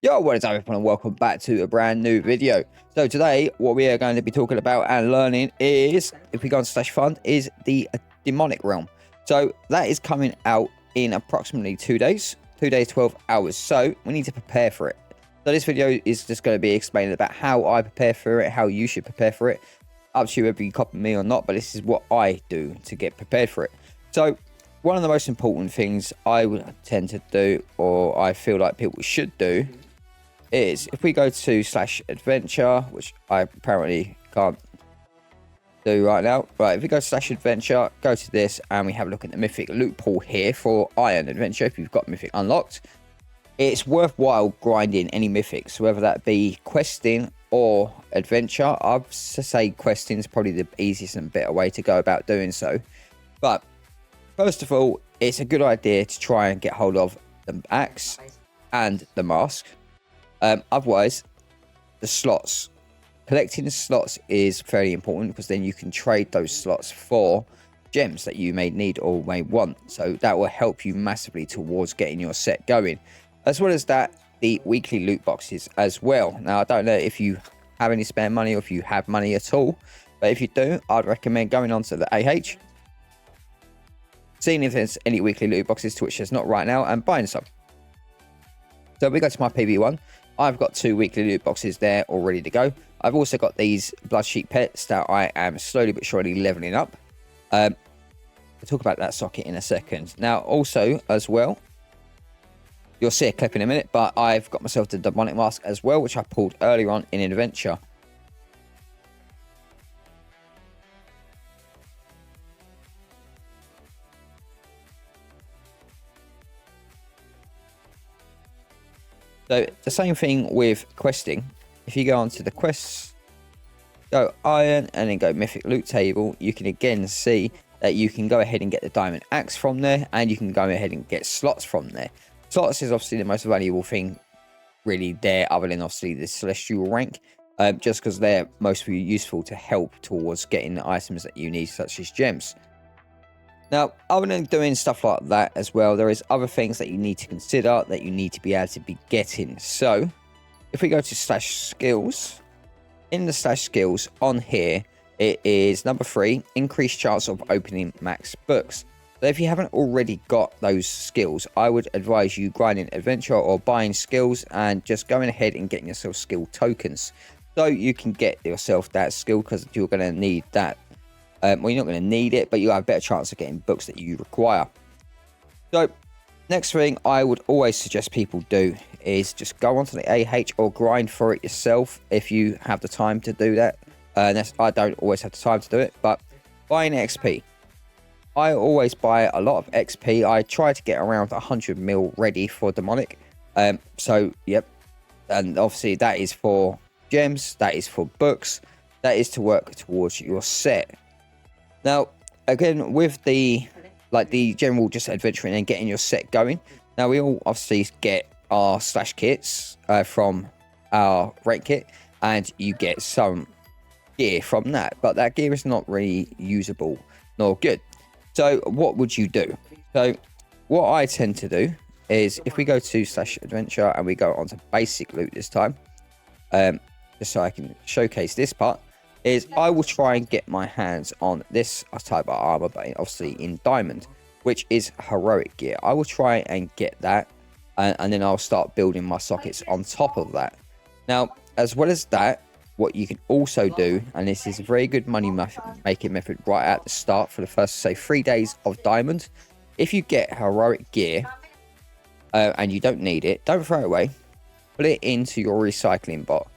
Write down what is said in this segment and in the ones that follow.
Yo, what is up everyone and welcome back to a brand new video. So today what we are going to be talking about and learning is, if we go on Stash Fund, is the Demonic Realm. So that is coming out in approximately 2 days, 2 days, 12 hours. So we need to prepare for it. So this video is just going to be explaining about how I prepare for it, how you should prepare for it. Up to you whether you copy me or not, but this is what I do to get prepared for it. So one of the most important things I would tend to do, or I feel like people should do, is if we go to /adventure, which I apparently can't do right now. Right, if we go to /adventure, go to this, and we have a look at the mythic loot pool here for Iron Adventure. If you've got mythic unlocked, it's worthwhile grinding any mythics, whether that be questing or adventure. I'd say questing is probably the easiest and better way to go about doing so. But first of all, it's a good idea to try and get hold of the axe and the mask. Otherwise, the slots. Collecting the slots is very important because then you can trade those slots for gems that you may need or may want. So that will help you massively towards getting your set going. As well as that, the weekly loot boxes as well. Now, I don't know if you have any spare money or if you have money at all. But if you do, I'd recommend going on to the AH, seeing if there's any weekly loot boxes, to which there's not right now, and buying some. So we go to my PB1. I've got 2 weekly loot boxes there all ready to go. I've also got these Blood Sheep pets that I am slowly but surely leveling up. We'll talk about that socket in a second. Now, also, as well, you'll see a clip in a minute, but I've got myself the Demonic Mask as well, which I pulled earlier on in Adventure. So the same thing with questing. If you go onto the quests, go iron and then go mythic loot table, you can again see that you can go ahead and get the diamond axe from there, and you can go ahead and get slots from there. Slots is obviously the most valuable thing really there, other than obviously the celestial rank, just because they're most useful to help towards getting the items that you need, such as gems. Now, other than doing stuff like that as well, there is other things that you need to consider that you need to be able to be getting. So, if we go to /skills, in the /skills on here, it is number 3, increased chance of opening max books. So if you haven't already got those skills, I would advise you grinding adventure or buying skills and just going ahead and getting yourself skill tokens. So you can get yourself that skill, because you're going to need that. Well, you're not going to need it, but you have a better chance of getting books that you require. So, next thing I would always suggest people do is just go onto the AH or grind for it yourself if you have the time to do that. I don't always have the time to do it, but buying XP. I always buy a lot of XP. I try to get around 100 mil ready for Demonic. So, yep. And obviously that is for gems, that is for books, that is to work towards your set. Now, again, with the general just adventuring and getting your set going. Now, we all obviously get our slash kits from our rank kit, and you get some gear from that. But that gear is not really usable nor good. So, what would you do? So, what I tend to do is, if we go to /adventure and we go onto basic loot this time, just so I can showcase this part, is I will try and get my hands on this type of armor, but obviously in diamond, which is heroic gear. I will try and get that, and then I'll start building my sockets on top of that. Now, as well as that, what you can also do, and this is a very good money making method right at the start for the first, say, 3 days of diamond. If you get heroic gear and you don't need it, don't throw it away. Put it into your recycling bot.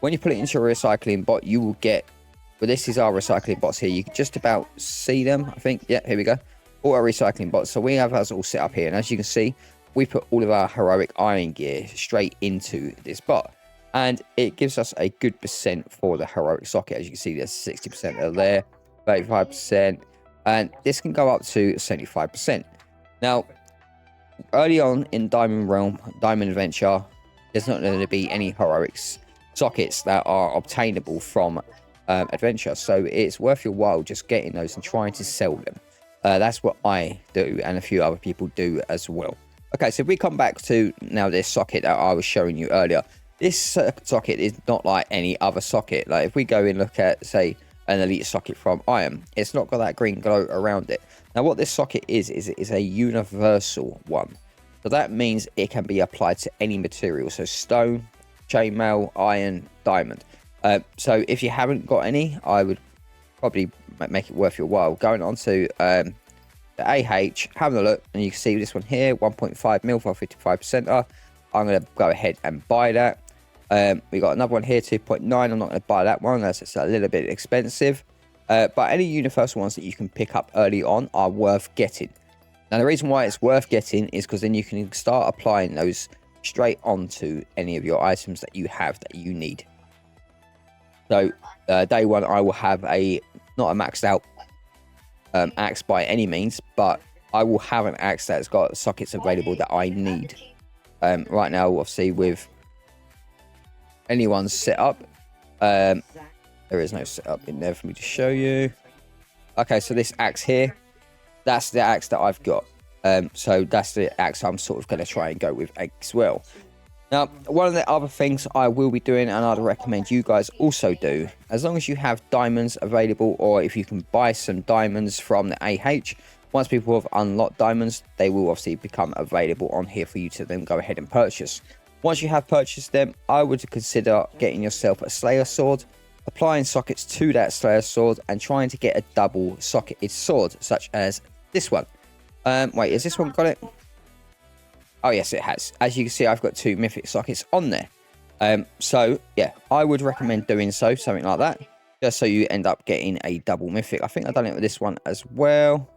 When you put it into your recycling bot, you will get, well, this is our recycling bots here. You can just about see them, I think. Yeah, here we go. All our recycling bots. So we have ours all set up here. And as you can see, we put all of our heroic iron gear straight into this bot. And it gives us a good percent for the heroic socket. As you can see, there's 60% there, 35%. And this can go up to 75%. Now, early on in Diamond Realm, Diamond Adventure, there's not going to be any heroics sockets that are obtainable from adventure, so it's worth your while just getting those and trying to sell them. That's what I do, and a few other people do as well. Okay, so if we come back to now this socket that I was showing you earlier, this socket is not like any other socket. Like if we go and look at, say, an Elite socket from Iron, it's not got that green glow around it. Now what this socket is it is a universal one. So that means it can be applied to any material. So stone, chainmail, iron, diamond. So if you haven't got any, I would probably make it worth your while going on to the AH, having a look, and you can see this one here, 1.5 mil for 55%. I'm going to go ahead and buy that. We got another one here, 2.9. I'm not going to buy that one, as it's a little bit expensive. But any universal ones that you can pick up early on are worth getting. Now, the reason why it's worth getting is because then you can start applying those straight onto any of your items that you have that you need. So, day one, I will have not a maxed out axe by any means, but I will have an axe that's got sockets available that I need. Right now, obviously, with anyone's setup, there is no setup in there for me to show you. Okay, so this axe here, that's the axe that I've got. So that's the axe I'm sort of going to try and go with as well. Now, one of the other things I will be doing, and I'd recommend you guys also do, as long as you have diamonds available, or if you can buy some diamonds from the AH, once people have unlocked diamonds, they will obviously become available on here for you to then go ahead and purchase. Once you have purchased them, I would consider getting yourself a Slayer sword, applying sockets to that Slayer sword, and trying to get a double socketed sword, such as this one. Wait, has this one got it? Oh, yes, it has. As you can see, I've got 2 mythic sockets on there. So, yeah, I would recommend doing something like that, just so you end up getting a double mythic. I think I've done it with this one as well.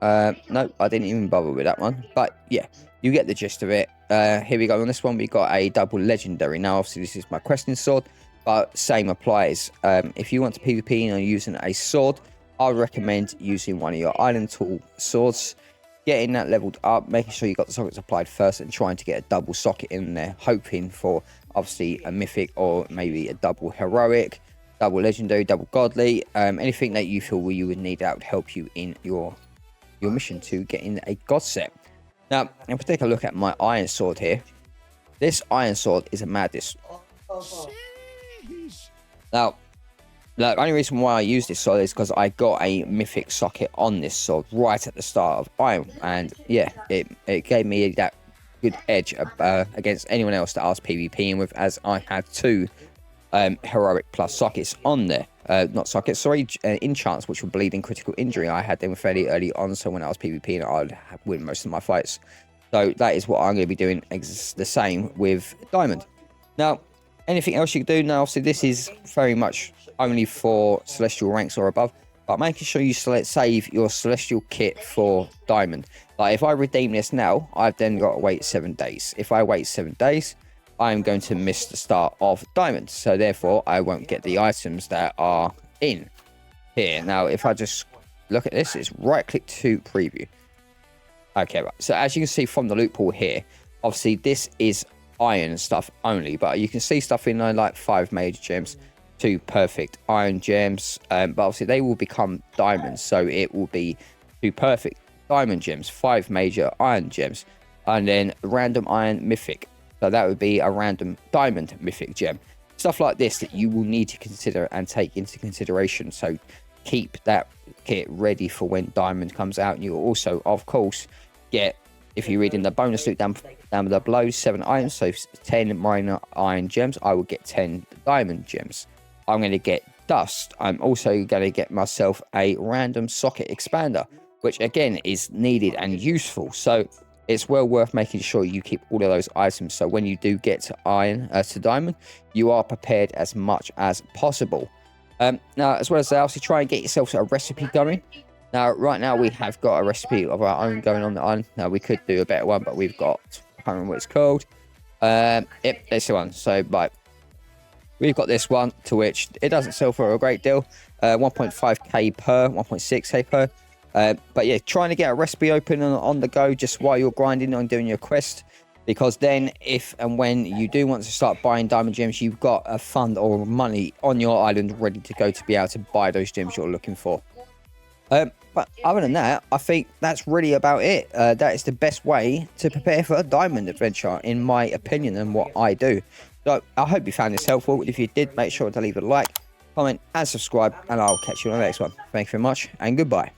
No, I didn't even bother with that one. But, yeah, you get the gist of it. Here we go. On this one, we got a double legendary. Now, obviously, this is my questing sword, but same applies. If you want to PvP and using a sword, I would recommend using one of your island tool swords, getting that leveled up, making sure you got the sockets applied first, and trying to get a double socket in there, hoping for obviously a mythic or maybe a double heroic, double legendary, double godly, anything that you feel you would need that would help you in your mission to getting a god set. Now, if we take a look at my iron sword here, this iron sword is a madness. Now, the only reason why I use this sword is because I got a mythic socket on this sword right at the start of Iron. And yeah, it gave me that good edge against anyone else that I was PvPing with, as I had 2 heroic plus sockets on there. Not sockets, sorry, enchants, which were bleeding critical injury. I had them fairly early on, so when I was PvPing, I'd win most of my fights. So that is what I'm going to be doing the same with Diamond. Now, anything else you can do? Now, obviously, this is very much only for Celestial ranks or above, but making sure you save your Celestial kit for Diamond. Like, if I redeem this now, I've then got to wait 7 days. If I wait 7 days, I'm going to miss the start of Diamond, so therefore, I won't get the items that are in here. Now, if I just look at this, it's right-click to preview. Okay, right. So as you can see from the loot pool here, obviously, this is iron stuff only, but you can see stuff in like 5 major gems, 2 perfect iron gems, but obviously they will become diamonds, so it will be 2 perfect diamond gems, 5 major iron gems, and then random iron mythic, so that would be a random diamond mythic gem. Stuff like this that you will need to consider and take into consideration, so keep that kit ready for when diamond comes out. And you will also, of course, get, if you read in the bonus loot down below, 7 items, so 10 minor iron gems, I will get 10 diamond gems. I'm going to get dust. I'm also going to get myself a random socket expander, which again is needed and useful. So it's well worth making sure you keep all of those items, so when you do get to to diamond, you are prepared as much as possible. Now, as well as that, obviously try and get yourself a recipe going. Now, right now, we have got a recipe of our own going on the island. Now, we could do a better one, but we've got, I can't remember what it's called. Yep, it's the one. So, right, we've got this one, to which it doesn't sell for a great deal. 1.5k per, 1.6k per. But yeah, trying to get a recipe open on the go just while you're grinding on doing your quest. Because then, if and when you do want to start buying diamond gems, you've got a fund or money on your island ready to go to be able to buy those gems you're looking for. But But other than that, I think that's really about it. That is the best way to prepare for a diamond adventure, in my opinion, and what I do. So I hope you found this helpful. If you did, make sure to leave a like, comment, and subscribe, and I'll catch you on the next one. Thank you very much, and goodbye.